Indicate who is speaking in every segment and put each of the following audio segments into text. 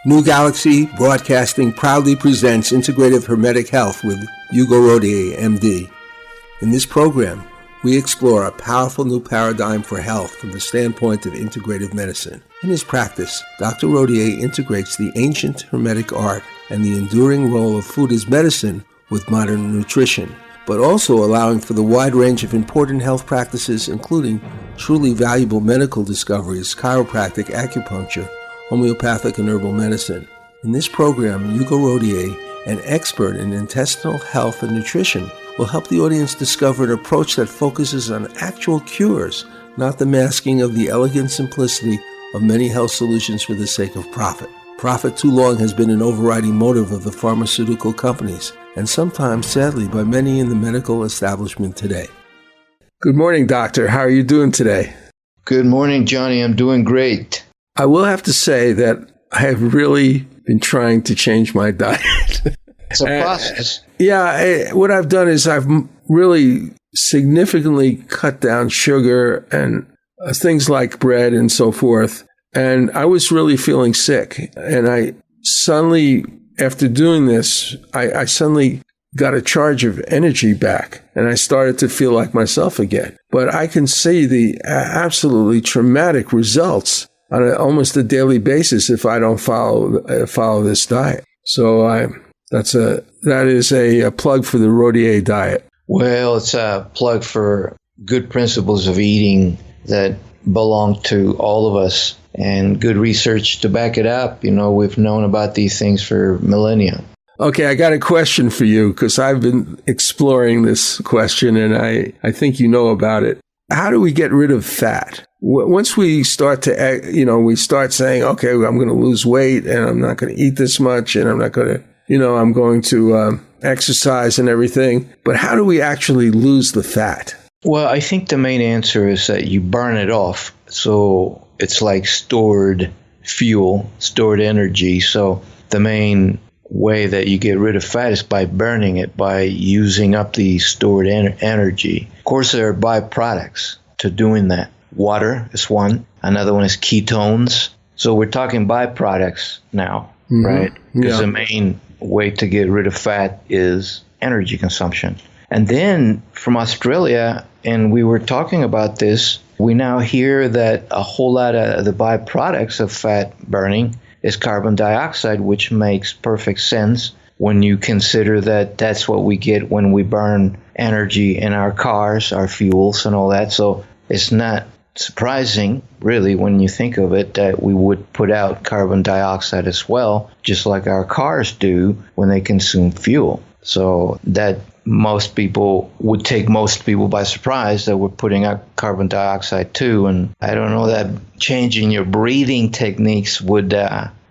Speaker 1: New Galaxy Broadcasting proudly presents Integrative Hermetic Health with Hugo Rodier, MD. In this program, we explore a powerful new paradigm for health from the standpoint of integrative medicine. In his practice, Dr. Rodier integrates the ancient Hermetic art and the enduring role of food as medicine with modern nutrition, but also allowing for the wide range of important health practices, including truly valuable medical discoveries, chiropractic, acupuncture, homeopathic, and herbal medicine. In this program, Hugo Rodier, an expert in intestinal health and nutrition, will help the audience discover an approach that focuses on actual cures, not the masking of the elegant simplicity of many health solutions for the sake of profit. Profit too long has been an overriding motive of the pharmaceutical companies, and sometimes, sadly, by many in the medical establishment today. Good morning, doctor. How are you doing today?
Speaker 2: Good morning, Johnny. I'm doing great.
Speaker 1: I will have to say that I have really been trying to change my diet.
Speaker 2: It's a process.
Speaker 1: What I've done is I've really significantly cut down sugar and things like bread and so forth. And I was really feeling sick. And I suddenly, after doing this, I suddenly got a charge of energy back. And I started to feel like myself again. But I can see the absolutely traumatic results on almost a daily basis if I don't follow this diet. So that is a plug for the Rodier diet.
Speaker 2: Well, it's a plug for good principles of eating that belong to all of us and good research to back it up. You know, we've known about these things for millennia.
Speaker 1: Okay, I got a question for you because I've been exploring this question and I think you know about it. How do we get rid of fat? Once we start to, we start saying, okay, I'm going to lose weight and I'm not going to eat this much and I'm not going to, I'm going to exercise and everything. But how do we actually lose the fat?
Speaker 2: Well, I think the main answer is that you burn it off. So it's like stored fuel, stored energy. So the main way that you get rid of fat is by burning it, by using up the stored energy. Of course, there are byproducts to doing that. Water is one. Another one is ketones. So we're talking byproducts now, right? Because the main way to get rid of fat is energy consumption. And then from Australia, and we were talking about this, we now hear that a whole lot of the byproducts of fat burning is carbon dioxide, which makes perfect sense when you consider that that's what we get when we burn energy in our cars, our fuels and all that. So it's not surprising, really, when you think of it, that we would put out carbon dioxide as well, just like our cars do when they consume fuel. So that most people would take most people by surprise that we're putting out carbon dioxide too. And I don't know that changing your breathing techniques would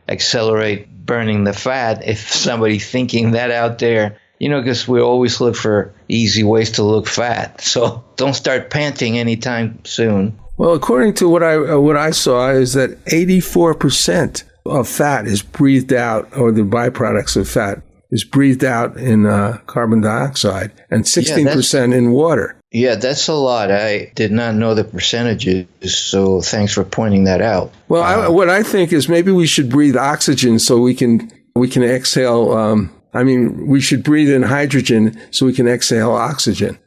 Speaker 2: accelerate burning the fat if somebody thinking that out there, because we always look for easy ways to look fat. So don't start panting anytime soon.
Speaker 1: Well, according to what I saw is that 84% of fat is breathed out, or the byproducts of fat is breathed out in carbon dioxide, and 16% in water.
Speaker 2: Yeah, that's a lot. I did not know the percentages, so thanks for pointing that out.
Speaker 1: Well, what I think is maybe we should breathe oxygen so we can exhale. We should breathe in hydrogen so we can exhale oxygen.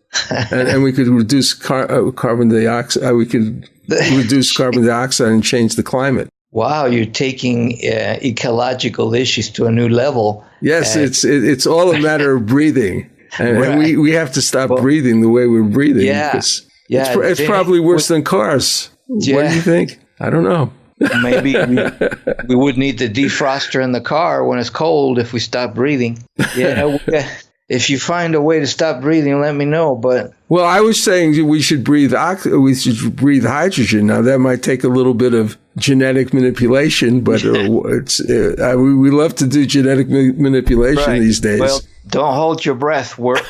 Speaker 1: and we could reduce carbon dioxide. We could reduce carbon dioxide and change the climate.
Speaker 2: Wow, you're taking ecological issues to a new level.
Speaker 1: Yes, it's all a matter of breathing, and, right. and we have to stop breathing the way we're breathing.
Speaker 2: Yeah,
Speaker 1: it's probably worse than cars. Yeah. What do you think? I don't know.
Speaker 2: Maybe we would need the defroster in the car when it's cold if we stop breathing. Yeah. If you find a way to stop breathing, let me know. But
Speaker 1: I was saying we should breathe hydrogen. Now that might take a little bit of genetic manipulation, but we love to do genetic manipulation these days.
Speaker 2: Well, don't hold your breath. We're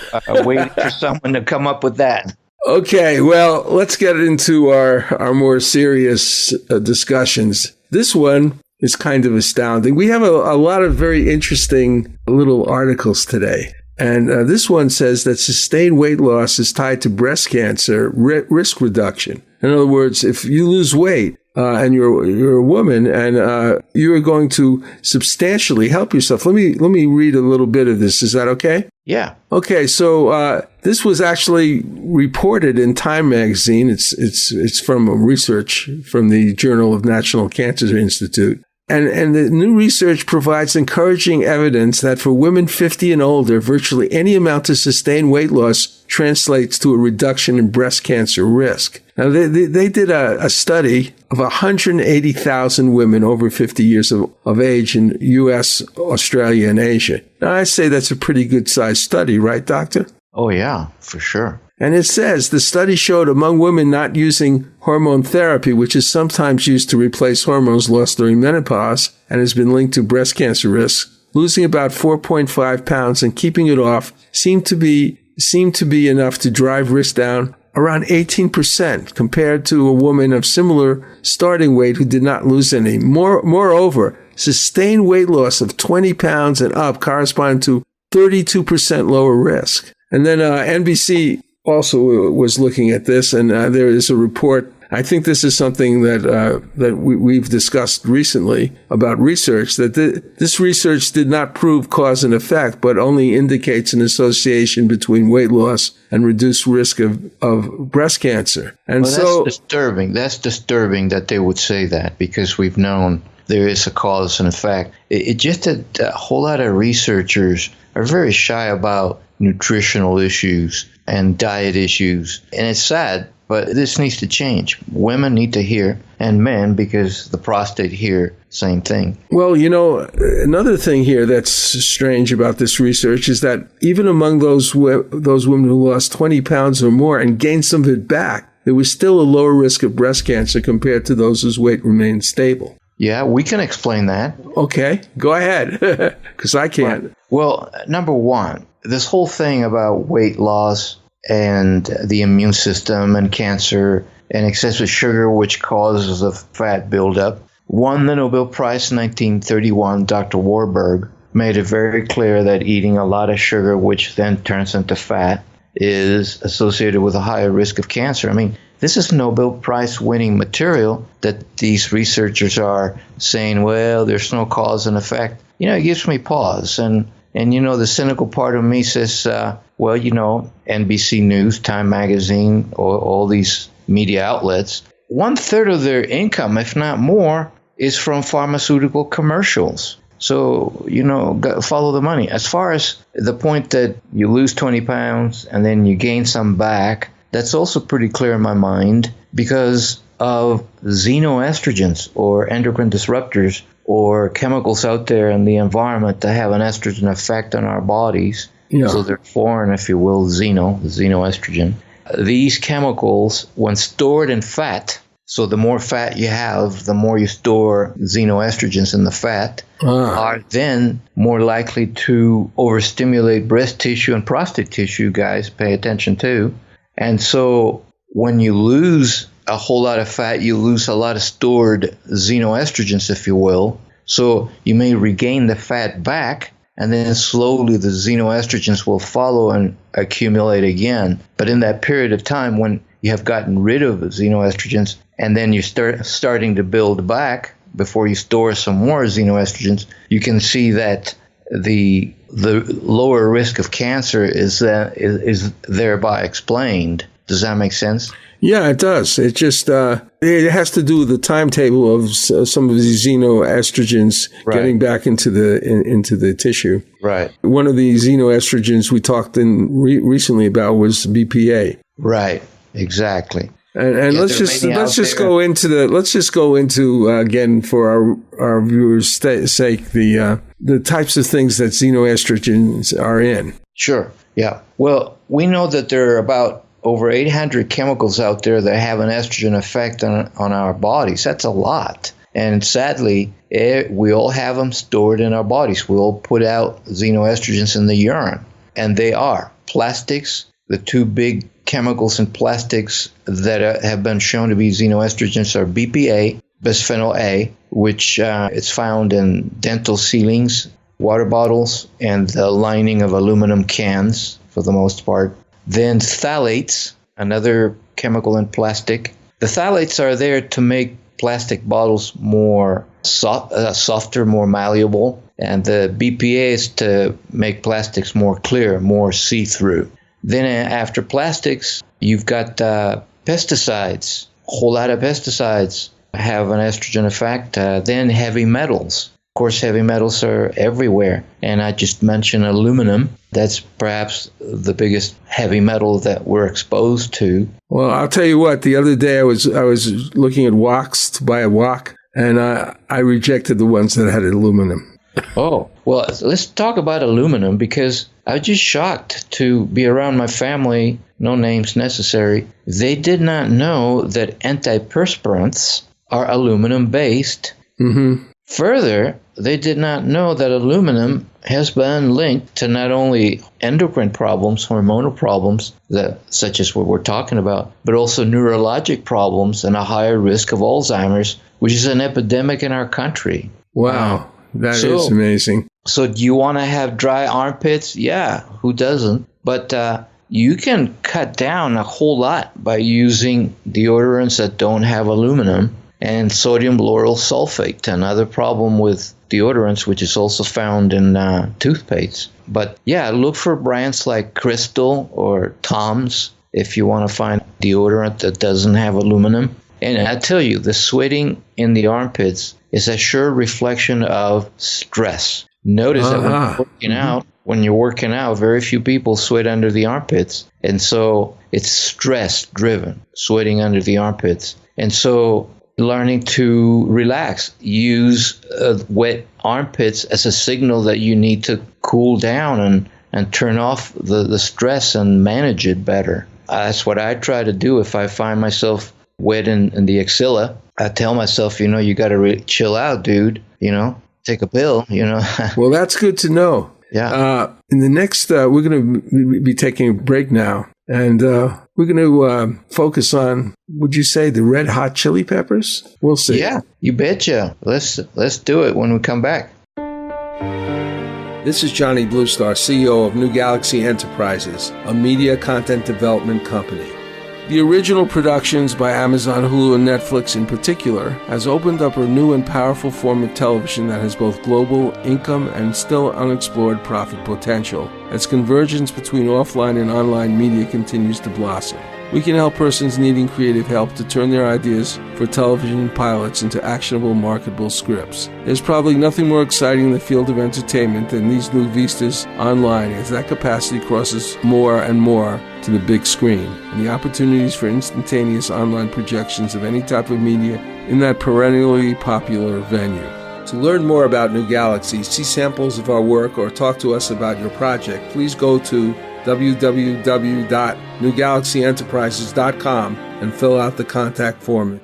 Speaker 2: waiting for someone to come up with that.
Speaker 1: Okay, well, let's get into our more serious discussions. This one is kind of astounding. We have a lot of very interesting little articles today. And this one says that sustained weight loss is tied to breast cancer risk reduction. In other words, if you lose weight, and you're a woman, and you are going to substantially help yourself. Let me read a little bit of this. Is that okay?
Speaker 2: Yeah.
Speaker 1: Okay, so this was actually reported in Time magazine. It's from research from the Journal of National Cancer Institute. And the new research provides encouraging evidence that for women 50 and older, virtually any amount of sustained weight loss translates to a reduction in breast cancer risk. Now, they did a study of 180,000 women over 50 years of age in U.S., Australia, and Asia. Now, I say that's a pretty good-sized study, right, Doctor?
Speaker 2: Oh, yeah, for sure.
Speaker 1: And it says the study showed among women not using hormone therapy, which is sometimes used to replace hormones lost during menopause and has been linked to breast cancer risks, losing about 4.5 pounds and keeping it off seemed to be enough to drive risk down around 18% compared to a woman of similar starting weight who did not lose any. Moreover, sustained weight loss of 20 pounds and up corresponded to 32% lower risk. And then NBC also was looking at this, and there is a report. I think this is something that we've discussed recently about research, that this research did not prove cause and effect, but only indicates an association between weight loss and reduced risk of breast cancer. And
Speaker 2: well, that's disturbing. That's disturbing that they would say that, because we've known there is a cause and effect. It just that a whole lot of researchers are very shy about nutritional issues and diet issues. And it's sad, but this needs to change. Women need to hear, and men, because the prostate hear, same thing.
Speaker 1: Well, another thing here that's strange about this research is that even among those women who lost 20 pounds or more and gained some of it back, there was still a lower risk of breast cancer compared to those whose weight remained stable.
Speaker 2: Yeah, we can explain that.
Speaker 1: Okay, go ahead, because I can't.
Speaker 2: Well, number one, this whole thing about weight loss and the immune system and cancer and excessive sugar, which causes a fat buildup, won the Nobel Prize in 1931. Dr. Warburg made it very clear that eating a lot of sugar, which then turns into fat, is associated with a higher risk of cancer. I mean, this is Nobel Prize winning material that these researchers are saying, well, there's no cause and effect. It gives me pause. And the cynical part of me says, NBC News, Time Magazine, or all these media outlets, 1/3 of their income, if not more, is from pharmaceutical commercials. So, follow the money. As far as the point that you lose 20 pounds and then you gain some back, that's also pretty clear in my mind because of xenoestrogens or endocrine disruptors or chemicals out there in the environment that have an estrogen effect on our bodies. Yeah. So they're foreign, if you will, xenoestrogen. These chemicals, when stored in fat, so the more fat you have, the more you store xenoestrogens in the fat, are then more likely to overstimulate breast tissue and prostate tissue, guys, pay attention to. And so when you lose a whole lot of fat, you lose a lot of stored xenoestrogens, if you will. So you may regain the fat back, and then slowly the xenoestrogens will follow and accumulate again. But in that period of time when you have gotten rid of the xenoestrogens, and then you starting to build back before you store some more xenoestrogens, you can see that the lower risk of cancer is thereby explained. Does that make sense?
Speaker 1: Yeah, it does. It just it has to do with the timetable of some of these xenoestrogens getting back into the tissue.
Speaker 2: Right.
Speaker 1: One of the xenoestrogens we talked recently about was BPA.
Speaker 2: Right. Exactly.
Speaker 1: And let's just go into again for our viewers' sake the types of things that xenoestrogens are in.
Speaker 2: Sure. Yeah. Well, we know that there are about over 800 chemicals out there that have an estrogen effect on our bodies. That's a lot. And sadly, we all have them stored in our bodies. We all put out xenoestrogens in the urine. And they are plastics. The two big chemicals in plastics that have been shown to be xenoestrogens are BPA, bisphenol A, which is found in dental ceilings, water bottles, and the lining of aluminum cans for the most part. Then phthalates, another chemical in plastic. The phthalates are there to make plastic bottles more softer, more malleable. And the BPA is to make plastics more clear, more see-through. Then after plastics, you've got pesticides. A whole lot of pesticides have an estrogen effect. Then heavy metals. Of course, heavy metals are everywhere. And I just mentioned aluminum. That's perhaps the biggest heavy metal that we're exposed to.
Speaker 1: Well, I'll tell you what. The other day I was looking at woks to buy a wok, and I rejected the ones that had aluminum.
Speaker 2: Oh, well, let's talk about aluminum, because I was just shocked to be around my family, no names necessary. They did not know that antiperspirants are aluminum-based.
Speaker 1: Mm-hmm.
Speaker 2: Further, they did not know that aluminum has been linked to not only endocrine problems, hormonal problems, such as what we're talking about, but also neurologic problems and a higher risk of Alzheimer's, which is an epidemic in our country.
Speaker 1: Wow. That is amazing.
Speaker 2: So do you want to have dry armpits? Yeah, who doesn't? But you can cut down a whole lot by using deodorants that don't have aluminum and sodium lauryl sulfate, another problem with deodorants, which is also found in toothpaste. But yeah, look for brands like Crystal or Tom's if you want to find deodorant that doesn't have aluminum. And I tell you, the sweating in the armpits is a sure reflection of stress. Notice that when you're working out, very few people sweat under the armpits. And so it's stress-driven, sweating under the armpits. And so learning to relax, use wet armpits as a signal that you need to cool down and turn off the stress and manage it better. That's what I try to do if I find myself wet in the axilla. I tell myself, you got to chill out, dude. Take a pill,
Speaker 1: Well, that's good to know.
Speaker 2: Yeah.
Speaker 1: In the next, we're going to be taking a break now. And we're going to focus on, would you say, the red hot chili peppers? We'll see.
Speaker 2: Yeah, you betcha. Let's do it when we come back.
Speaker 1: This is Johnny Bluestar, CEO of New Galaxy Enterprises, a media content development company. The original productions by Amazon, Hulu, and Netflix in particular has opened up a new and powerful form of television that has both global income and still unexplored profit potential as convergence between offline and online media continues to blossom. We can help persons needing creative help to turn their ideas for television pilots into actionable, marketable scripts. There's probably nothing more exciting in the field of entertainment than these new vistas online, as that capacity crosses more and more to the big screen, and the opportunities for instantaneous online projections of any type of media in that perennially popular venue. To learn more about New Galaxy, see samples of our work, or talk to us about your project, please go to www.newgalaxyenterprises.com and fill out the contact form.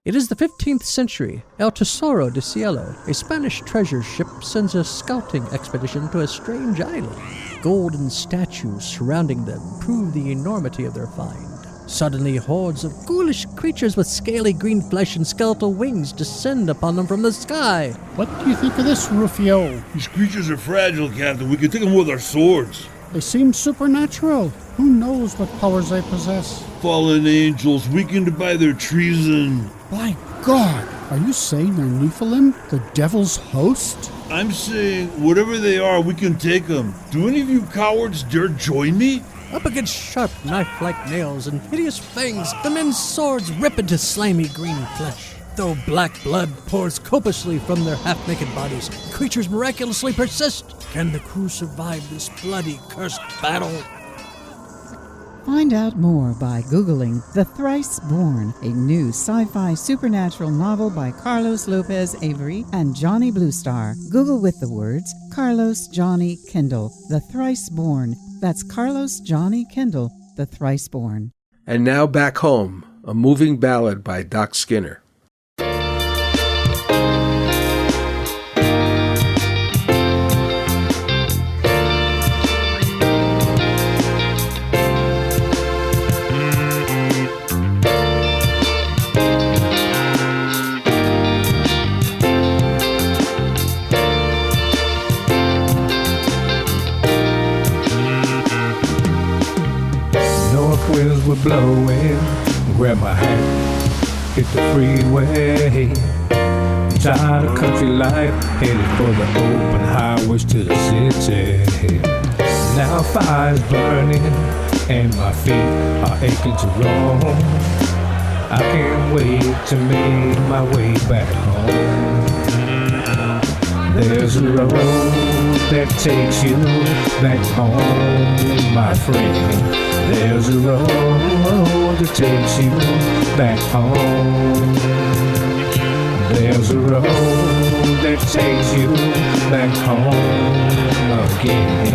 Speaker 3: It is the 15th century. El Tesoro de Cielo, a Spanish treasure ship, sends a scouting expedition to a strange island. Golden statues surrounding them prove the enormity of their find. Suddenly, hordes of ghoulish creatures with scaly green flesh and skeletal wings descend upon them from the sky.
Speaker 4: What do you think of this, Rufio?
Speaker 5: These creatures are fragile, Captain. We can take them with our swords.
Speaker 4: They seem supernatural. Who knows what powers they possess?
Speaker 5: Fallen angels, weakened by their treason.
Speaker 4: By God! Are you saying they're Nephilim, the devil's host?
Speaker 5: I'm saying, whatever they are, we can take them. Do any of you cowards dare join me?
Speaker 3: Up against sharp knife-like nails and hideous fangs, the men's swords rip into slimy green flesh. Though black blood pours copiously from their half-naked bodies, creatures miraculously persist. Can the crew survive this bloody, cursed battle?
Speaker 6: Find out more by Googling The Thrice Born, a new sci-fi supernatural novel by Carlos Lopez Avery and Johnny Bluestar. Google with the words Carlos Johnny Kendall, The Thrice Born. That's Carlos Johnny Kendall, The Thrice Born.
Speaker 1: And now Back Home, a moving ballad by Doc Skinner.
Speaker 7: Winds were blowing, grabbed my hat hit the freeway. Tired of country life, headed for the open highways to the city. Now fire's burning and my feet are aching to roam. I can't wait to make my way back home. There's a road that takes you back home, my friend. There's a road that takes you back home. There's a road that takes you back home again.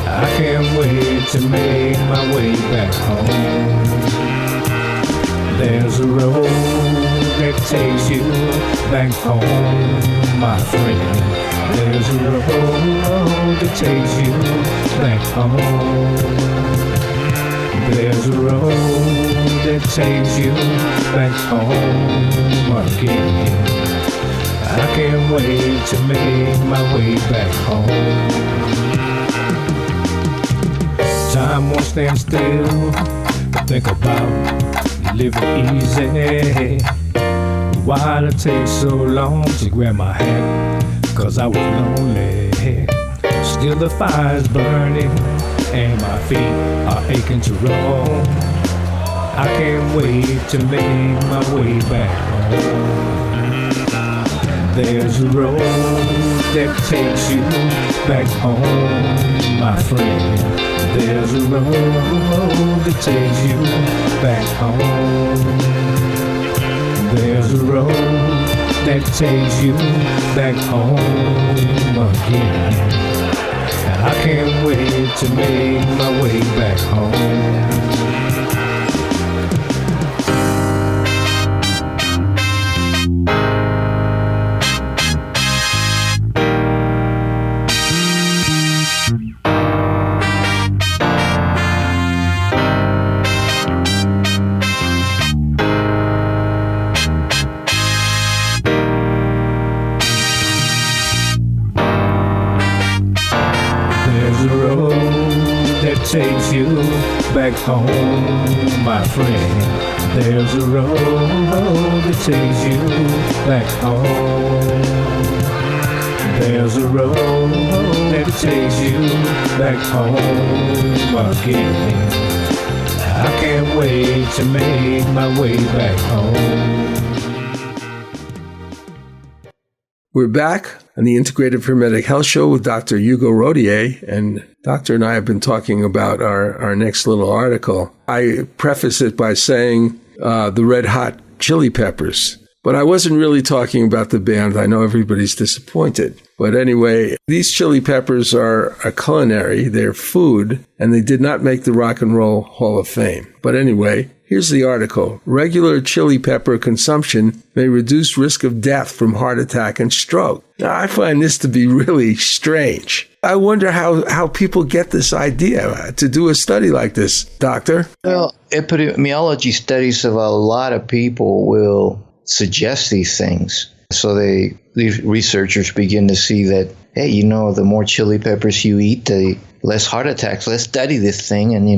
Speaker 7: I can't wait to make my way back home. There's a road that takes you back home, my friend. There's a road that takes you back home. There's a road that takes you back home again. I can't wait to make my way back home. Time won't stand still to think about living easy. Why'd it take so long to grab my hat? Cause I was lonely. Still the fire's burning and my feet are aching to roll. I can't wait to make my way back home. There's a road that takes you back home, my friend. There's a road that takes you back home. There's a road that takes you back home again. And I can't wait to make my way back home. Takes you back home, my friend. There's a road that takes you back home. There's a road that takes you back home again. I can't wait to make my way back home.
Speaker 1: We're back on the Integrative Hermetic Health Show with Dr. Hugo Rodier, and Doctor and I have been talking about our next little article. I preface it by saying the Red Hot Chili Peppers, but I wasn't really talking about the band. I know everybody's disappointed. But anyway, these chili peppers are a culinary, they're food, and they did not make the Rock and Roll Hall of Fame. But anyway, here's the article. Regular chili pepper consumption may reduce risk of death from heart attack and stroke. Now, I find this to be really strange. I wonder how people get this idea to do a study like this, Doctor.
Speaker 2: Well, epidemiology studies of a lot of people will suggest these things. So these researchers begin to see that, hey, the more chili peppers you eat, the less heart attacks. Let's study this thing and,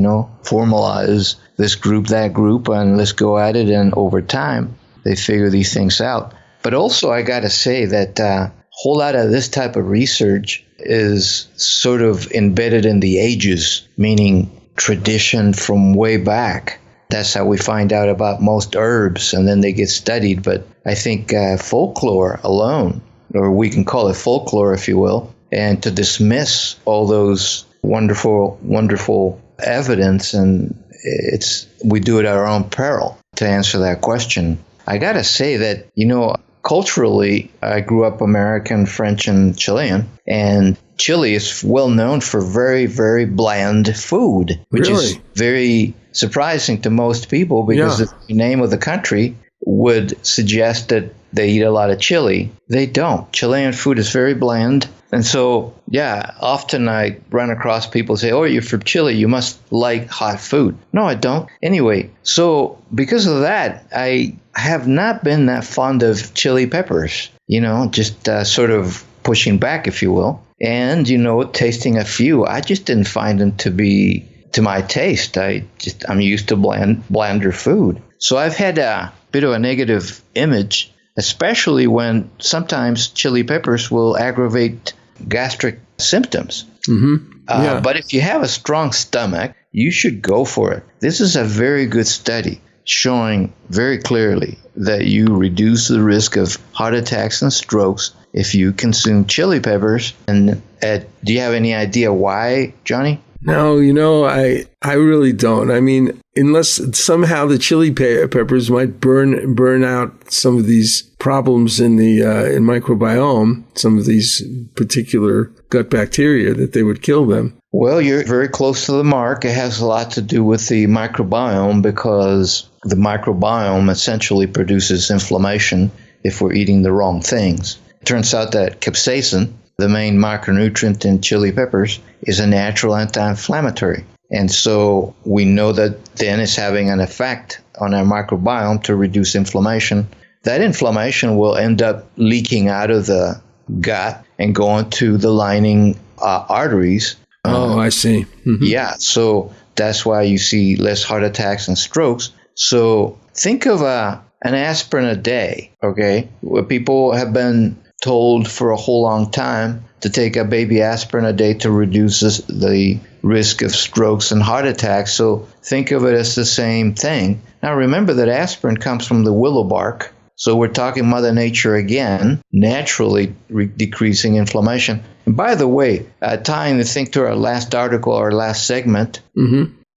Speaker 2: formalize this group, that group, and let's go at it. And over time, they figure these things out. But also, I got to say that a whole lot of this type of research is sort of embedded in the ages, meaning tradition from way back. That's how we find out about most herbs, and then they get studied. But I think folklore alone, or we can call it folklore, if you will, and to dismiss all those wonderful, wonderful evidence, and we do it at our own peril. To answer that question, I got to say that, culturally, I grew up American, French, and Chilean, and Chile is well known for very, very bland food, which is very surprising to most people because the name of the country would suggest that they eat a lot of chili. They don't. Chilean food is very bland. And so, often I run across people say, oh, you're from Chile, you must like hot food. No, I don't. Anyway, so because of that, I have not been that fond of chili peppers, just sort of pushing back, if you will. And, tasting a few, I just didn't find them to to my taste. I'm used to blander food. So I've had a bit of a negative image, especially when sometimes chili peppers will aggravate gastric symptoms. But if you have a strong stomach, you should go for it. This is a very good study showing very clearly that you reduce the risk of heart attacks and strokes if you consume chili peppers. And do you have any idea why, Johnny?
Speaker 1: No, I really don't. I mean, unless somehow the chili peppers might burn out some of these problems in the in microbiome, some of these particular gut bacteria, that they would kill them.
Speaker 2: Well, you're very close to the mark. It has a lot to do with the microbiome, because the microbiome essentially produces inflammation if we're eating the wrong things. It turns out that capsaicin, the main micronutrient in chili peppers, is a natural anti-inflammatory. And so we know that then it's having an effect on our microbiome to reduce inflammation. That inflammation will end up leaking out of the gut and going to the lining arteries.
Speaker 1: Oh, I see. Mm-hmm.
Speaker 2: Yeah, so that's why you see less heart attacks and strokes. So think of an aspirin a day, okay? Where people have been told for a whole long time to take a baby aspirin a day to reduce the risk of strokes and heart attacks. So think of it as the same thing. Now remember that aspirin comes from the willow bark. So we're talking Mother Nature again, naturally decreasing inflammation. And by the way, tying the thing to our last article, our last segment,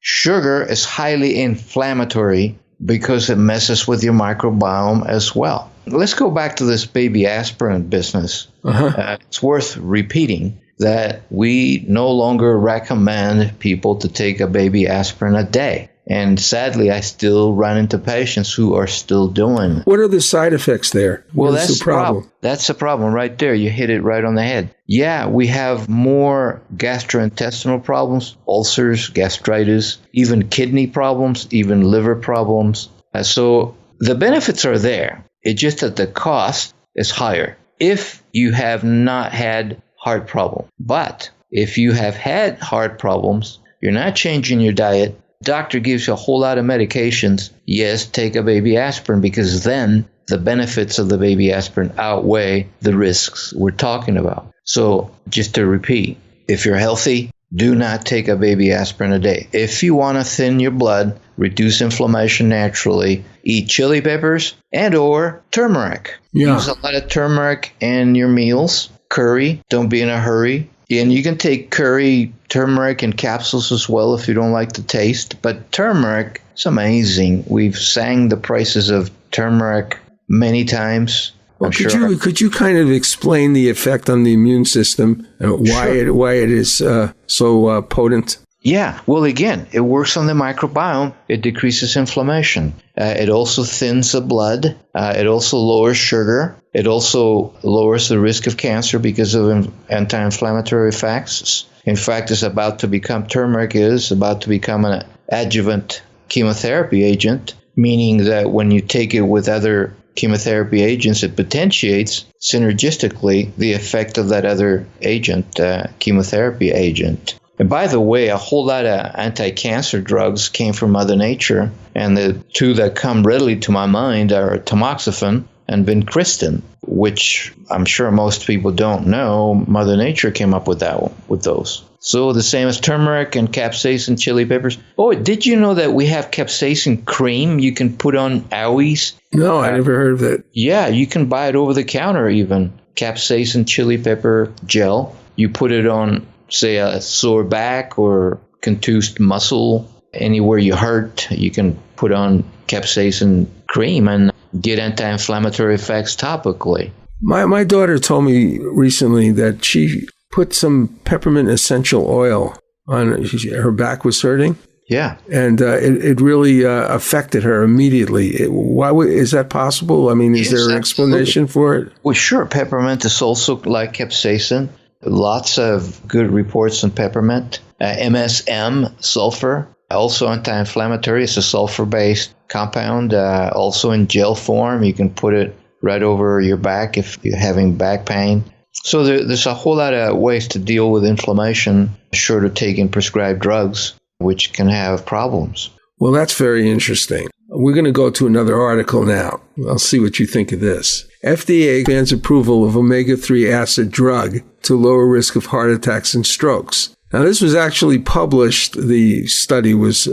Speaker 2: sugar is highly inflammatory because it messes with your microbiome as well. Let's go back to this baby aspirin business. It's worth repeating that we no longer recommend people to take a baby aspirin a day. And sadly, I still run into patients who are still doing it.
Speaker 1: What are the side effects there?
Speaker 2: Well, that's the problem. That's the problem right there. You hit it right on the head. Yeah, we have more gastrointestinal problems, ulcers, gastritis, even kidney problems, even liver problems. So the benefits are there. It's just that the cost is higher if you have not had heart problems. But if you have had heart problems, you're not changing your diet, doctor gives you a whole lot of medications, yes, take a baby aspirin, because then the benefits of the baby aspirin outweigh the risks we're talking about. So just to repeat, if you're healthy, do not take a baby aspirin a day. If you want to thin your blood, reduce inflammation naturally, eat chili peppers and or turmeric. Use a lot of turmeric in your meals. Curry, don't be in a hurry. And you can take curry, turmeric in capsules as well if you don't like the taste. But turmeric, it's amazing. We've sang the prices of turmeric many times.
Speaker 1: Well, could you kind of explain the effect on the immune system and why it is so potent?
Speaker 2: Yeah. Well, again, it works on the microbiome. It decreases inflammation. It also thins the blood. It also lowers sugar. It also lowers the risk of cancer because of anti-inflammatory effects. In fact, turmeric is about to become an adjuvant chemotherapy agent, meaning that when you take it with other chemotherapy agents, it potentiates synergistically the effect of that other agent, chemotherapy agent. And by the way, a whole lot of anti-cancer drugs came from Mother Nature, and the two that come readily to my mind are tamoxifen and vincristine, which I'm sure most people don't know. Mother Nature came up with those. So the same as turmeric and capsaicin chili peppers. Oh, did you know that we have capsaicin cream you can put on owies?
Speaker 1: No, I never heard of that.
Speaker 2: Yeah, you can buy it over the counter even. Capsaicin chili pepper gel. You put it on, say, a sore back or contused muscle. Anywhere you hurt, you can put on capsaicin cream and get anti-inflammatory effects topically.
Speaker 1: My daughter told me recently that she put some peppermint essential oil on her back was hurting.
Speaker 2: Yeah.
Speaker 1: And it really affected her immediately. Is that possible? I mean, is there an explanation for it?
Speaker 2: Well, sure. Peppermint is also like capsaicin. Lots of good reports on peppermint. MSM, sulfur, also anti-inflammatory. It's a sulfur-based compound, also in gel form. You can put it right over your back if you're having back pain. So there's a whole lot of ways to deal with inflammation, short of taking prescribed drugs. which can have problems.
Speaker 1: Well, that's very interesting. We're going to go to another article now. I'll see what you think of this. FDA grants approval of omega-3 acid drug to lower risk of heart attacks and strokes. Now, this was actually published. The study was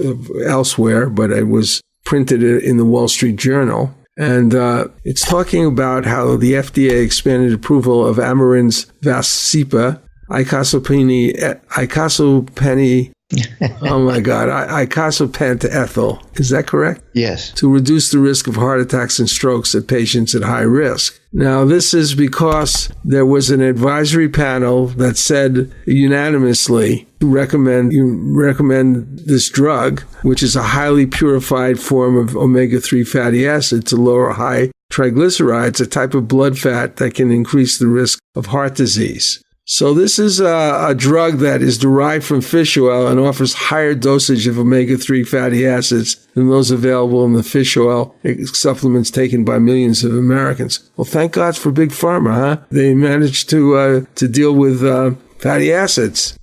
Speaker 1: elsewhere, but it was printed in the Wall Street Journal. And it's talking about how the FDA expanded approval of Amarin's Vascepa, icosapent, oh my God, icosapent ethyl. Is that correct?
Speaker 2: Yes.
Speaker 1: To reduce the risk of heart attacks and strokes in patients at high risk. Now, this is because there was an advisory panel that said unanimously to recommend this drug, which is a highly purified form of omega-3 fatty acid to lower high triglycerides, a type of blood fat that can increase the risk of heart disease. So this is a drug that is derived from fish oil and offers higher dosage of omega-3 fatty acids than those available in the fish oil supplements taken by millions of Americans. Well, thank God for Big Pharma, huh? They managed to deal with fatty acids.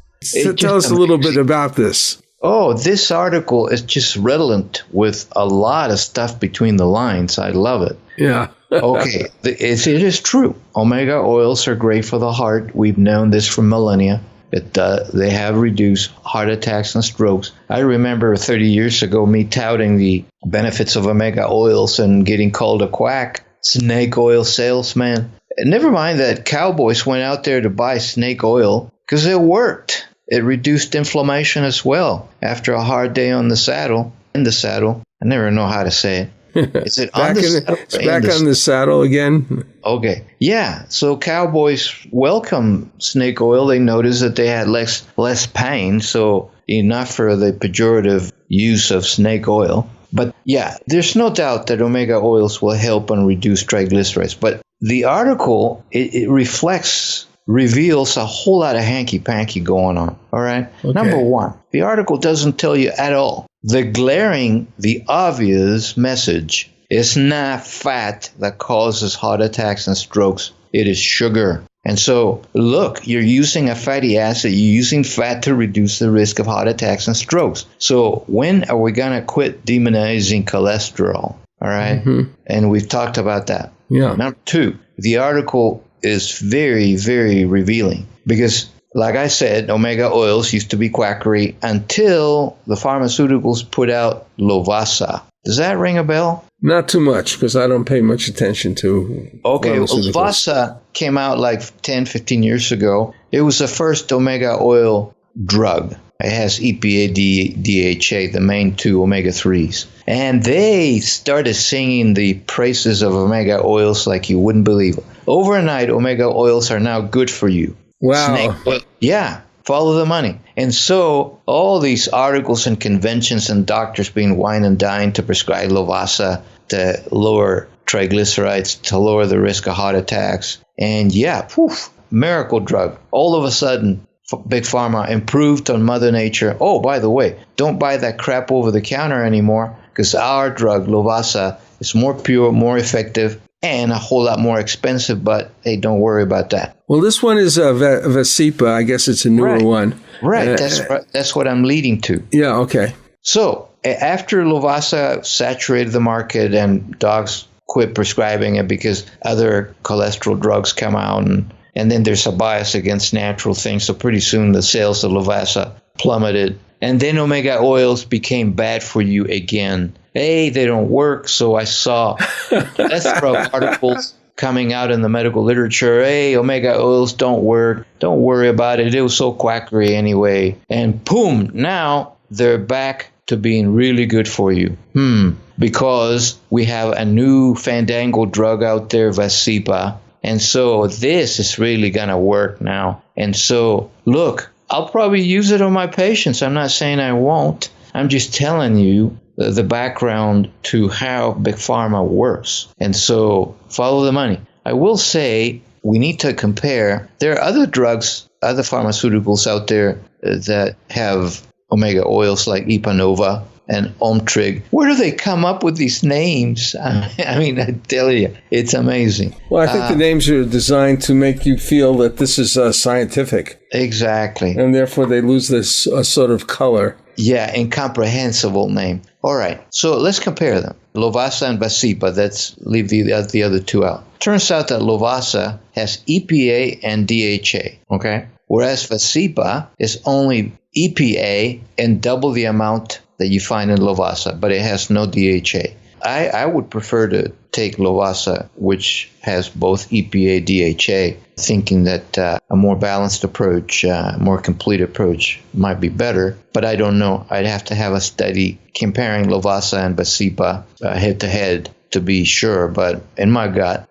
Speaker 1: Tell us a little bit about this.
Speaker 2: Oh, this article is just redolent with a lot of stuff between the lines. I love it.
Speaker 1: Yeah.
Speaker 2: Okay, it is true. Omega oils are great for the heart. We've known this for millennia. They have reduced heart attacks and strokes. I remember 30 years ago me touting the benefits of omega oils and getting called a quack, snake oil salesman. Never mind that cowboys went out there to buy snake oil because it worked. It reduced inflammation as well after a hard day on the saddle. In the saddle. I never know how to say it. Is it on the saddle?
Speaker 1: It's back on the saddle again.
Speaker 2: Okay. Yeah. So cowboys welcome snake oil. They noticed that they had less pain, so enough for the pejorative use of snake oil. But yeah, there's no doubt that omega oils will help and reduce triglycerides. But the article, it reveals a whole lot of hanky-panky going on. All right? Okay. Number one, the article doesn't tell you at all. The obvious message is not fat that causes heart attacks and strokes. It is sugar. And so, look, you're using a fatty acid. You're using fat to reduce the risk of heart attacks and strokes. So when are we going to quit demonizing cholesterol? All right? Mm-hmm. And we've talked about that.
Speaker 1: Yeah.
Speaker 2: Number two, the article is very, very revealing because, like I said, omega oils used to be quackery until the pharmaceuticals put out Lovaza. Does that ring a bell?
Speaker 1: Not too much because I don't pay much attention to
Speaker 2: Lovaza came out like 10, 15 years ago. It was the first omega oil drug. It has EPA, DHA, the main two omega-3s. And they started singing the praises of omega oils like you wouldn't believe. Overnight, omega oils are now good for you.
Speaker 1: Wow.
Speaker 2: Yeah, follow the money. And so all these articles and conventions and doctors being wine and dine to prescribe Lovaza to lower triglycerides, to lower the risk of heart attacks. And yeah, miracle drug. All of a sudden, Big Pharma improved on Mother Nature. Oh, by the way, don't buy that crap over the counter anymore because our drug, Lovaza, is more pure, more effective, and a whole lot more expensive, but hey, don't worry about that.
Speaker 1: Well, this one is Vascepa. I guess it's a newer one.
Speaker 2: Right, that's what I'm leading to.
Speaker 1: Yeah, okay.
Speaker 2: So after Lovaza saturated the market and docs quit prescribing it because other cholesterol drugs come out, and then there's a bias against natural things, so pretty soon the sales of Lovaza plummeted. And then omega oils became bad for you again. Hey, they don't work. So I saw plethora of articles coming out in the medical literature. Hey, omega oils don't work. Don't worry about it. It was so quackery anyway. And boom, now they're back to being really good for you. Because we have a new fandangled drug out there, Vascepa. And so this is really going to work now. And so, look, I'll probably use it on my patients. I'm not saying I won't. I'm just telling you the background to how Big Pharma works. And so follow the money. I will say we need to compare. There are other drugs, other pharmaceuticals out there that have omega oils like Ipanova. and Omtrig. Where do they come up with these names? I mean, I tell you, it's amazing.
Speaker 1: Well, I think the names are designed to make you feel that this is scientific.
Speaker 2: Exactly.
Speaker 1: And therefore they lose this sort of color.
Speaker 2: Yeah, incomprehensible name. All right, so let's compare them. Lovasa and Vasipa, let's leave the other two out. Turns out that Lovasa has EPA and DHA, okay? Whereas Vasipa is only EPA and double the amount that you find in Lovasa, but it has no DHA. I would prefer to take Lovasa, which has both EPA, DHA, thinking that a more balanced approach, more complete approach might be better. But I don't know. I'd have to have a study comparing Lovasa and Vasipa head to head to be sure. But in my gut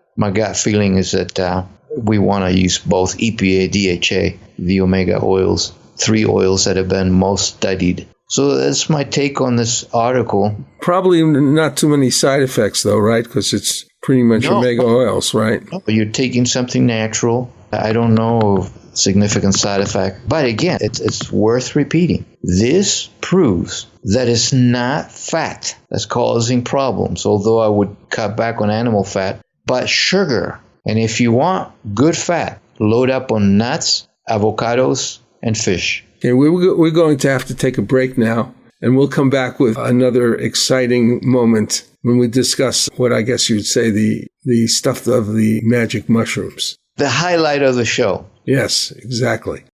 Speaker 2: feeling is that we want to use both EPA, DHA, the omega oils, 3 oils that have been most studied. So that's my take on this article.
Speaker 1: Probably not too many side effects, though, right? Because it's pretty much omega oils, right?
Speaker 2: No, you're taking something natural. I don't know of significant side effect. But again, it's worth repeating. This proves that it's not fat that's causing problems, although I would cut back on animal fat, but sugar. And if you want good fat, load up on nuts, avocados, and fish.
Speaker 1: Okay, we're going to have to take a break now, and we'll come back with another exciting moment when we discuss what I guess you'd say the stuff of the magic mushrooms.
Speaker 2: The highlight of the show.
Speaker 1: Yes, exactly.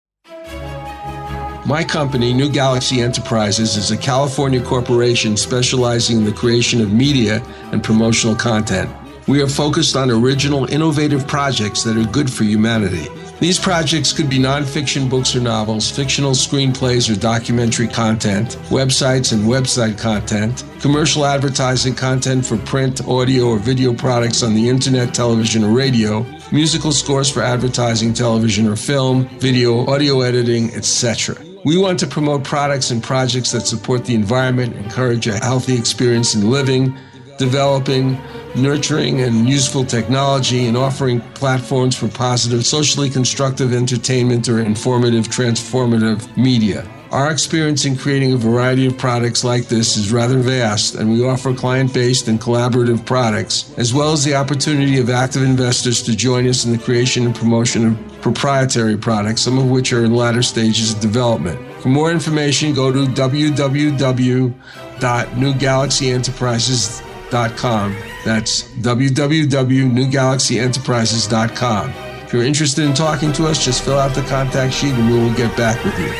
Speaker 1: My company, New Galaxy Enterprises, is a California corporation specializing in the creation of media and promotional content. We are focused on original, innovative projects that are good for humanity. These projects could be nonfiction books or novels, fictional screenplays or documentary content, websites and website content, commercial advertising content for print, audio, or video products on the internet, television, or radio, musical scores for advertising, television, or film, video, audio editing, etc. We want to promote products and projects that support the environment, encourage a healthy experience in living, developing, nurturing, and useful technology, and offering platforms for positive, socially constructive entertainment or informative, transformative media. Our experience in creating a variety of products like this is rather vast, and we offer client-based and collaborative products, as well as the opportunity of active investors to join us in the creation and promotion of proprietary products, some of which are in latter stages of development. For more information, go to www.newgalaxyenterprises.com. That's www.newgalaxyenterprises.com. If you're interested in talking to us, just fill out the contact sheet and we will get back with you.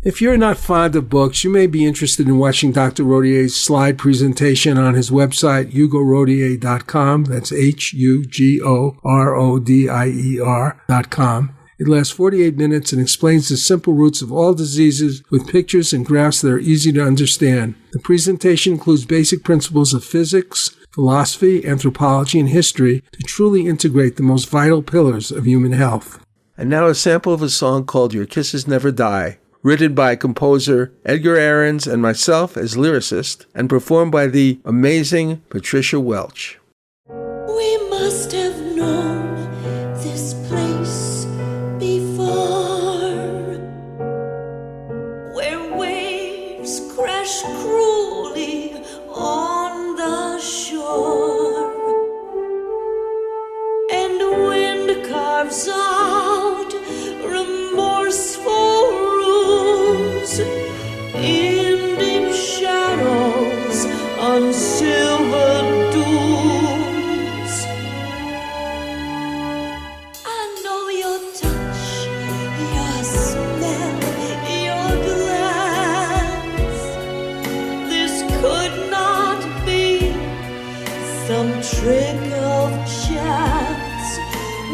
Speaker 1: If you're not fond of books, you may be interested in watching Dr. Rodier's slide presentation on his website, hugorodier.com. That's HUGORODIER.com. It lasts 48 minutes and explains the simple roots of all diseases with pictures and graphs that are easy to understand. The presentation includes basic principles of physics, philosophy, anthropology, and history to truly integrate the most vital pillars of human health. And now a sample of a song called Your Kisses Never Die, written by composer Edgar Ahrens and myself as lyricist, and performed by the amazing Patricia Welch.
Speaker 8: We must have known this place before, where waves crash cruelly on the shore, and wind carves out remorseful rules in deep shadows on silver dunes. I know your touch, your smell, your glance. This could not be some trick of chance.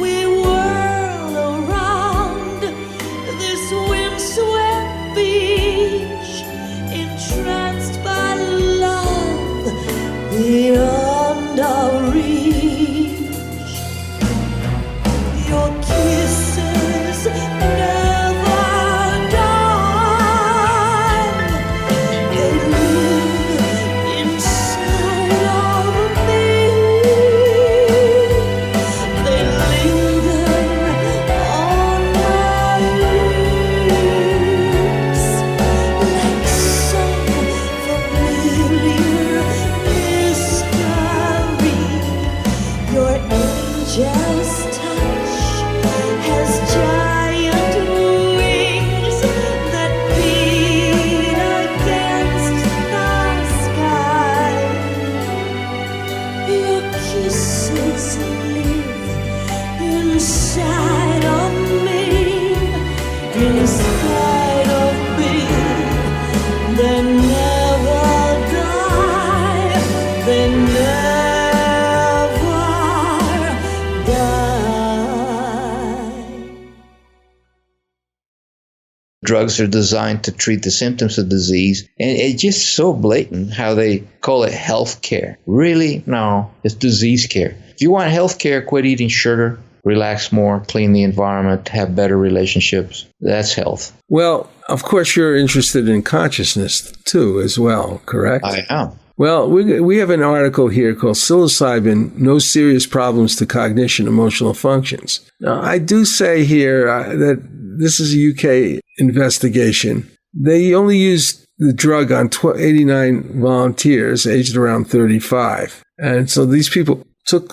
Speaker 8: We whirl around this windswept beach, entranced by love beyond our reach. Your kisses never die. They live inside of me. They linger just touch has giant wings that beat against the sky. Your kisses live inside of me, in spite of me. They never die. They never die.
Speaker 2: Drugs are designed to treat the symptoms of disease, and it's just so blatant how they call it health care. Really? No, it's disease care. If you want health care, quit eating sugar, relax more, clean the environment, have better relationships. That's health.
Speaker 1: Well, of course, you're interested in consciousness, too, as well, correct?
Speaker 2: I am.
Speaker 1: Well, we have an article here called Psilocybin, No Serious Problems to Cognition, Emotional Functions. Now, I do say here that this is a UK investigation. They only used the drug on 89 volunteers aged around 35. And so these people took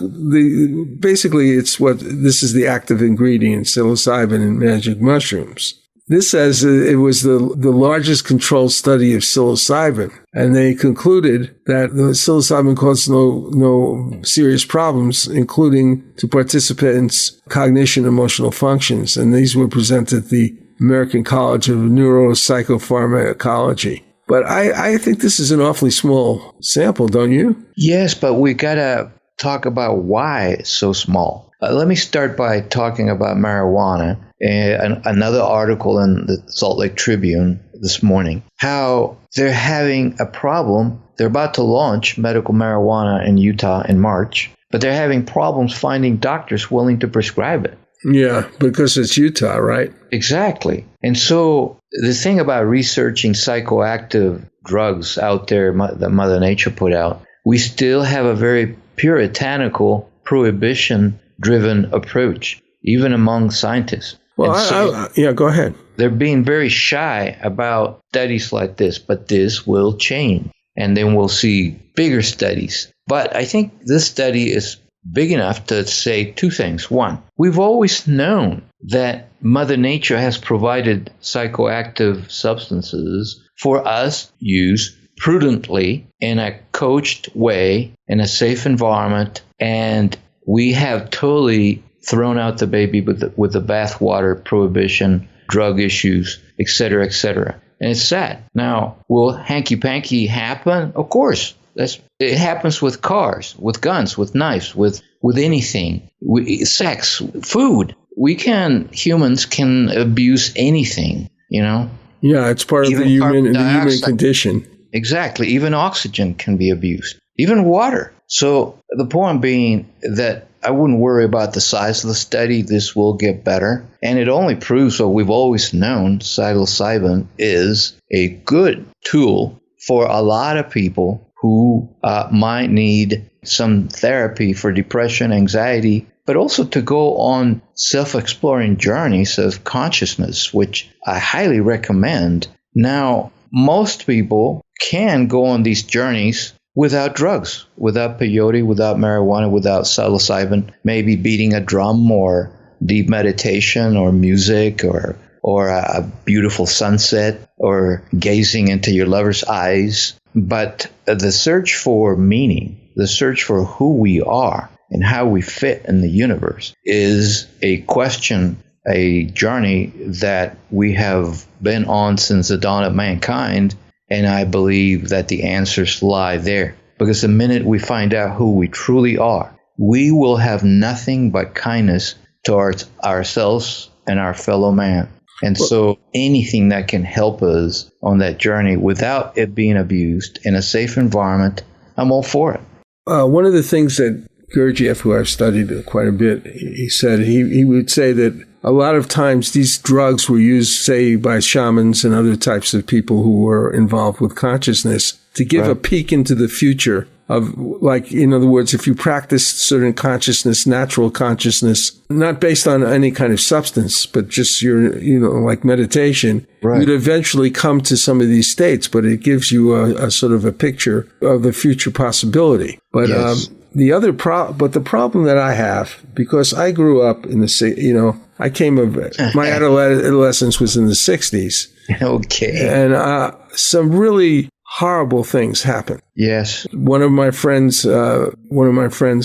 Speaker 1: basically this is the active ingredient, psilocybin in magic mushrooms. This says it was the largest controlled study of psilocybin, and they concluded that the psilocybin caused no serious problems, including to participants' cognition, emotional functions. And these were presented at the American College of Neuropsychopharmacology. But I think this is an awfully small sample, don't you?
Speaker 2: Yes, but we gotta talk about why it's so small. Let me start by talking about marijuana. Another article in the Salt Lake Tribune this morning, how they're having a problem. They're about to launch medical marijuana in Utah in March, but they're having problems finding doctors willing to prescribe it.
Speaker 1: Yeah, because it's Utah, right?
Speaker 2: Exactly. And so the thing about researching psychoactive drugs out there that Mother Nature put out, we still have a very puritanical, prohibition-driven approach, even among scientists.
Speaker 1: Well, go ahead.
Speaker 2: They're being very shy about studies like this, but this will change. And then we'll see bigger studies. But I think this study is big enough to say two things. One, we've always known that Mother Nature has provided psychoactive substances for us use prudently in a coached way, in a safe environment, and we have totally thrown out the baby with the bathwater, prohibition, drug issues, etc., etc. And it's sad. Now, will hanky-panky happen? Of course. It happens with cars, with guns, with knives, with anything, sex, food. Humans can abuse anything, you know?
Speaker 1: Yeah, it's part of the human condition.
Speaker 2: Exactly. Even oxygen can be abused, even water. So the point being that I wouldn't worry about the size of the study. This will get better. And it only proves what we've always known. Psilocybin is a good tool for a lot of people who might need some therapy for depression, anxiety, but also to go on self-exploring journeys of consciousness, which I highly recommend. Now, most people can go on these journeys without drugs, without peyote, without marijuana, without psilocybin, maybe beating a drum or deep meditation or music or a beautiful sunset or gazing into your lover's eyes. But the search for meaning, the search for who we are and how we fit in the universe is a question, a journey that we have been on since the dawn of mankind. And I believe that the answers lie there. Because the minute we find out who we truly are, we will have nothing but kindness towards ourselves and our fellow man. And so anything that can help us on that journey without it being abused in a safe environment, I'm all for it.
Speaker 1: One of the things that Gurdjieff, who I've studied quite a bit, he said he would say that a lot of times these drugs were used, say, by shamans and other types of people who were involved with consciousness to give a peek into the future of, like, in other words, if you practice certain consciousness, natural consciousness, not based on any kind of substance, but just your, like meditation, you'd eventually come to some of these states, but it gives you a sort of a picture of the future possibility. But the other but the problem that I have, because I grew up in I came of, my adolescence was in the 60s.
Speaker 2: Okay.
Speaker 1: And some really horrible things happened.
Speaker 2: Yes.
Speaker 1: One of my friends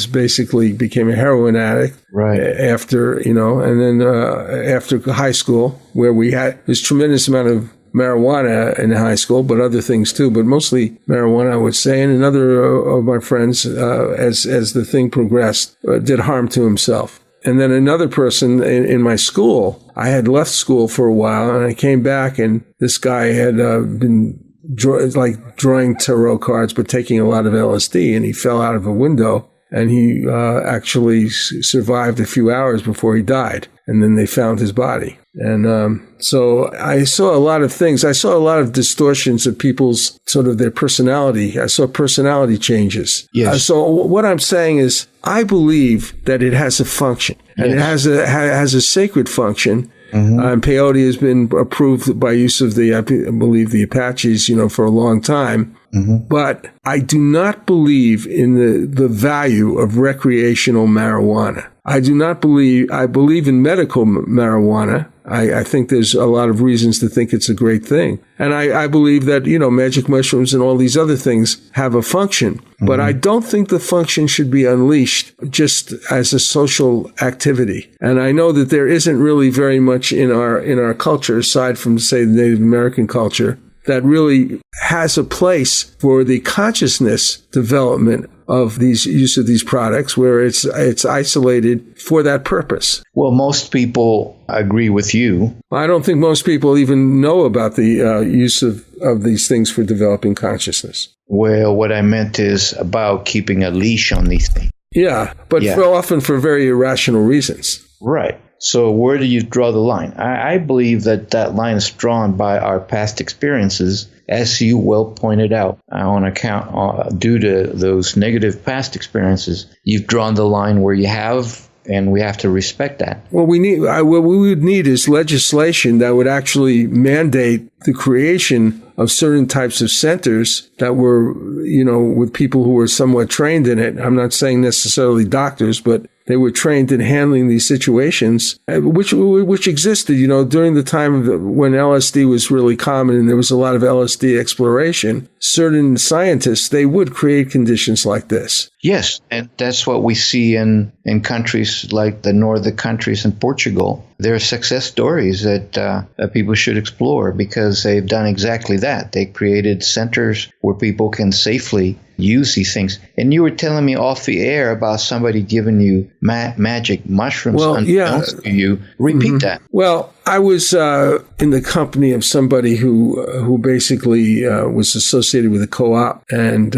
Speaker 1: basically became a heroin addict.
Speaker 2: Right.
Speaker 1: After, and then after high school, where we had this tremendous amount of marijuana in high school, but other things too, but mostly marijuana, I would say. And another of my friends, as the thing progressed, did harm to himself. And then another person in my school, I had left school for a while, and I came back, and this guy had been drawing tarot cards, but taking a lot of LSD, and he fell out of a window, and he actually survived a few hours before he died. And then they found his body. And so I saw a lot of things. I saw a lot of distortions of people's sort of their personality. I saw personality changes.
Speaker 2: Yes.
Speaker 1: So what I'm saying is I believe that it has a function. And it has a sacred function. Mm-hmm. Peyote has been approved by use of I believe the Apaches, for a long time. Mm-hmm. But I do not believe in the value of recreational marijuana. I believe in medical marijuana. I think there's a lot of reasons to think it's a great thing. And I believe that, magic mushrooms and all these other things have a function. Mm-hmm. But I don't think the function should be unleashed just as a social activity. And I know that there isn't really very much in our culture, aside from, say, the Native American culture, that really has a place for the consciousness development of use of these products, where it's isolated for that purpose.
Speaker 2: Well, most people agree with you.
Speaker 1: I don't think most people even know about the use of these things for developing consciousness.
Speaker 2: Well, what I meant is about keeping a leash on these things.
Speaker 1: Yeah, but often for very irrational reasons.
Speaker 2: Right. So where do you draw the line? I believe that line is drawn by our past experiences, as you well pointed out, on account due to those negative past experiences. You've drawn the line where you have, and we have to respect that.
Speaker 1: What we would need is legislation that would actually mandate the creation of certain types of centers that were, with people who were somewhat trained in it. I'm not saying necessarily doctors, but they were trained in handling these situations, which existed, during the time when LSD was really common and there was a lot of LSD exploration. Certain scientists, they would create conditions like this.
Speaker 2: Yes, and that's what we see in countries like the northern countries in Portugal. There are success stories that people should explore, because they've done exactly that. They created centers where people can safely use these things. And you were telling me off the air about somebody giving you magic mushrooms unbeknownst to you. Repeat that.
Speaker 1: Well, I was in the company of somebody who basically was associated with a co-op, and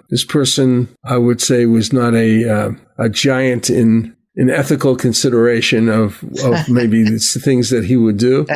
Speaker 1: this person, I would say, was not a giant in ethical consideration of maybe the things that he would do.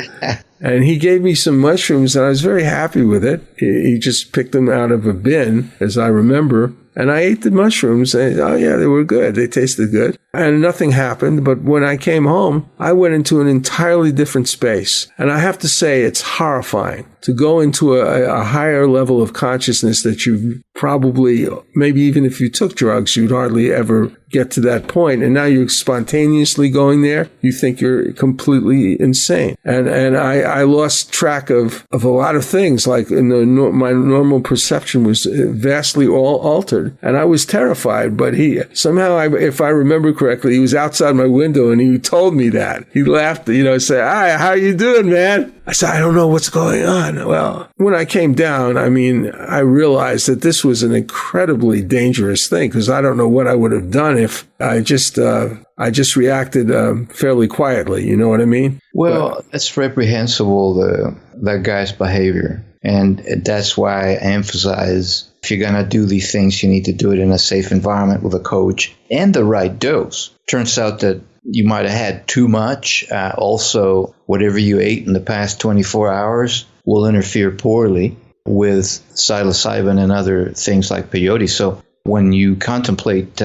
Speaker 1: And he gave me some mushrooms, and I was very happy with it. He just picked them out of a bin, as I remember. And I ate the mushrooms, and they were good. They tasted good. And nothing happened. But when I came home, I went into an entirely different space. And I have to say, it's horrifying to go into a higher level of consciousness that you probably, maybe even if you took drugs, you'd hardly ever get to that point. And now you're spontaneously going there. You think you're completely insane. And I lost track of a lot of things. Like my normal perception was vastly altered. And I was terrified. But somehow, if I remember correctly, he was outside my window and he told me that. He laughed, said, "Hi, how you doing, man?" I said, "I don't know what's going on." Well, when I came down, I realized that this was an incredibly dangerous thing, because I don't know what I would have done if I just reacted fairly quietly. You know what I mean?
Speaker 2: Well, it's reprehensible, that guy's behavior. And that's why I emphasize, if you're going to do these things, you need to do it in a safe environment with a coach and the right dose. Turns out that you might have had too much. Also, whatever you ate in the past 24 hours will interfere poorly with psilocybin and other things like peyote. So when you contemplate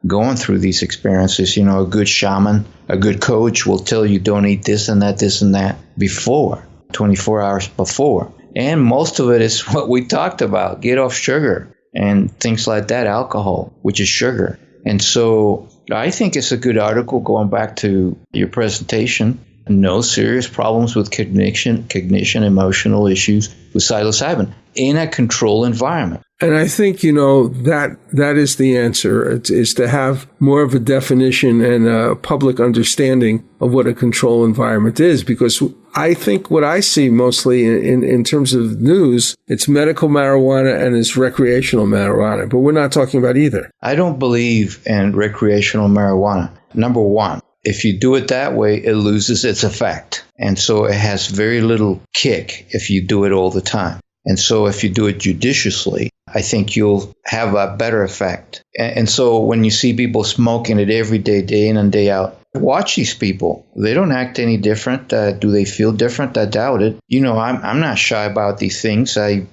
Speaker 2: going through these experiences, a good shaman, a good coach will tell you don't eat this and that before, 24 hours before. And most of it is what we talked about. Get off sugar and things like that, alcohol, which is sugar. And so I think it's a good article going back to your presentation. No serious problems with cognition, emotional issues with psilocybin in a controlled environment.
Speaker 1: And I think, that is the answer, is to have more of a definition and a public understanding of what a control environment is. Because I think what I see mostly in terms of news, it's medical marijuana and it's recreational marijuana. But we're not talking about either.
Speaker 2: I don't believe in recreational marijuana. Number one, if you do it that way, it loses its effect. And so it has very little kick if you do it all the time. And so if you do it judiciously, I think you'll have a better effect. And so when you see people smoking it every day, day in and day out, watch these people. They don't act any different. Do they feel different? I doubt it. I'm not shy about these things. I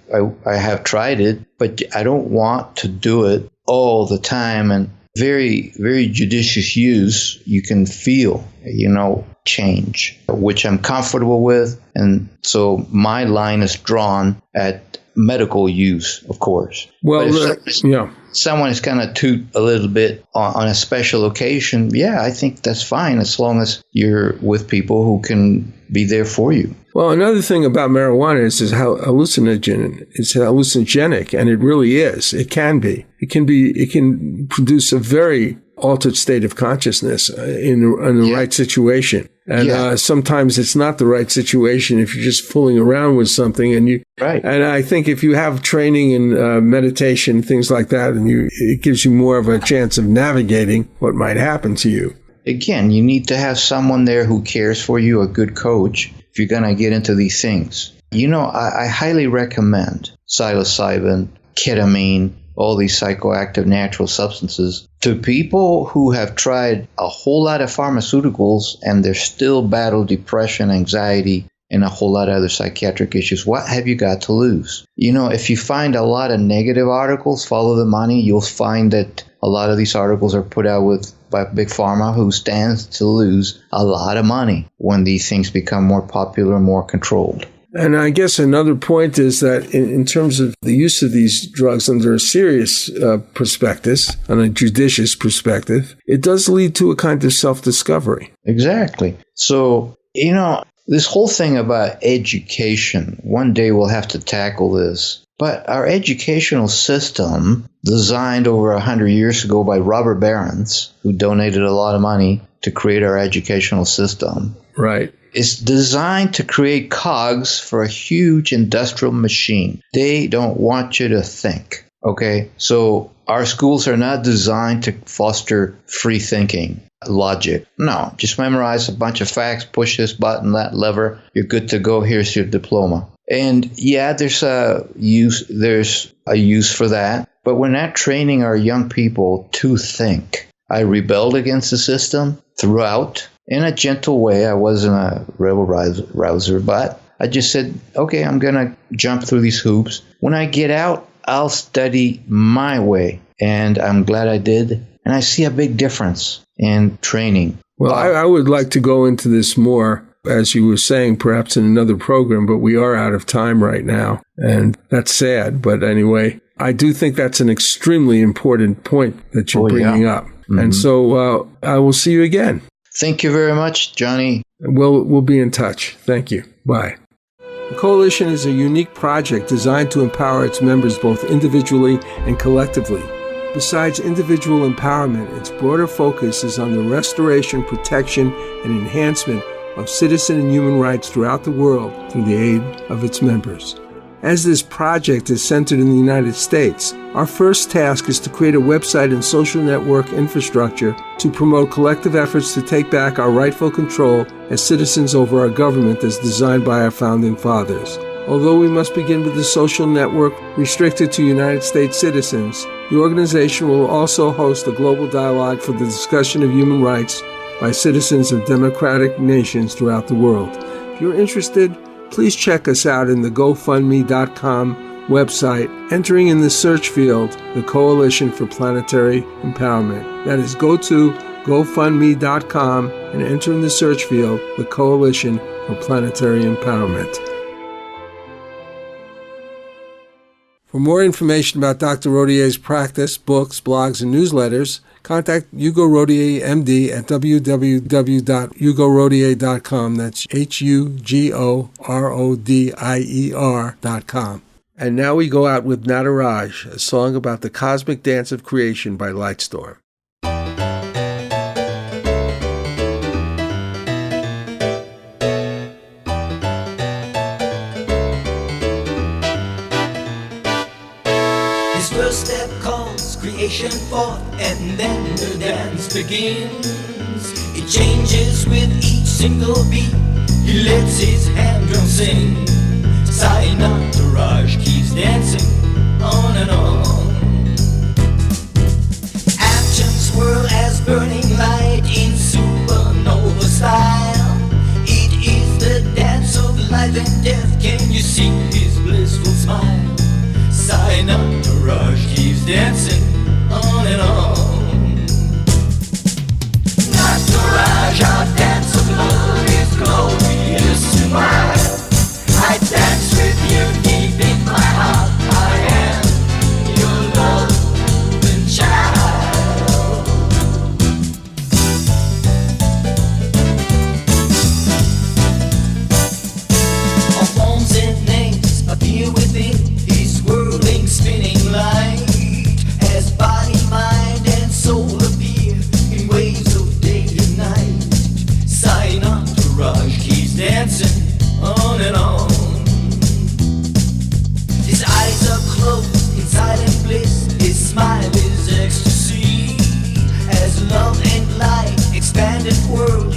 Speaker 2: have tried it, but I don't want to do it all the time. And very, very judicious use, you can feel, change, which I'm comfortable with. And so my line is drawn at medical use, of course.
Speaker 1: Well,
Speaker 2: someone is going to toot a little bit on a special occasion, I think that's fine as long as you're with people who can be there for you.
Speaker 1: Well, another thing about marijuana is how it's hallucinogenic, and it really is. It can be. It can produce a very altered state of consciousness in the right situation. And sometimes it's not the right situation if you're just fooling around with something. And I think if you have training in meditation, things like that, and it gives you more of a chance of navigating what might happen to you.
Speaker 2: Again, you need to have someone there who cares for you, a good coach, if you're going to get into these things. I highly recommend psilocybin, ketamine, all these psychoactive natural substances to people who have tried a whole lot of pharmaceuticals and they're still battle depression, anxiety, and a whole lot of other psychiatric issues. What have you got to lose? If you find a lot of negative articles, follow the money, you'll find that a lot of these articles are put out by Big Pharma, who stands to lose a lot of money when these things become more popular and more controlled.
Speaker 1: And I guess another point is that in terms of the use of these drugs under a serious prospectus, on a judicious perspective, it does lead to a kind of self-discovery.
Speaker 2: Exactly. So, this whole thing about education, one day we'll have to tackle this. But our educational system, designed over 100 years ago by robber barons, who donated a lot of money to create our educational system,
Speaker 1: right,
Speaker 2: is designed to create cogs for a huge industrial machine. They don't want you to think, okay? So our schools are not designed to foster free thinking, logic. No, just memorize a bunch of facts, push this button, that lever, you're good to go, here's your diploma. And there's a use for that, but we're not training our young people to think. I rebelled against the system throughout. In a gentle way. I wasn't a rebel rouser, but I just said, okay, I'm going to jump through these hoops. When I get out, I'll study my way. And I'm glad I did. And I see a big difference in training.
Speaker 1: Well, I would like to go into this more, as you were saying, perhaps in another program, but we are out of time right now. And that's sad. But anyway, I do think that's an extremely important point that you're bringing up. Mm-hmm. And so I will see you again.
Speaker 2: Thank you very much, Johnny.
Speaker 1: We'll be in touch. Thank you. Bye. The Coalition is a unique project designed to empower its members both individually and collectively. Besides individual empowerment, its broader focus is on the restoration, protection, and enhancement of citizen and human rights throughout the world through the aid of its members. As this project is centered in the United States, our first task is to create a website and social network infrastructure to promote collective efforts to take back our rightful control as citizens over our government as designed by our founding fathers. Although we must begin with the social network restricted to United States citizens, the organization will also host a global dialogue for the discussion of human rights by citizens of democratic nations throughout the world. If you're interested, please check us out in the GoFundMe.com website, entering in the search field the Coalition for Planetary Empowerment. That is, go to GoFundMe.com and enter in the search field the Coalition for Planetary Empowerment. For more information about Dr. Rodier's practice, books, blogs, and newsletters, contact Hugo Rodier, MD at www.hugorodier.com. That's HUGORODIER.com. And now we go out with Nataraj, a song about the cosmic dance of creation by Lightstorm.
Speaker 9: His first step calls creation forth, and then the dance begins. It changes with each single beat. He lets his hand drum sing. Nataraj keeps dancing on and on. Atoms swirl as burning light in supernova style. It is the dance of life and death. Can you see his blissful smile? Nataraj keeps dancing on and on. Nataraj, our dance of love is glorious to mine. I dance with you deep in my heart. I am your loving child. All forms and names appear within his whirling, spinning light, as body, mind, and soul appear in waves of day and night. Nataraj keeps dancing on and on. His eyes are closed in silent bliss. His smile is ecstasy, as love and light expand and whirl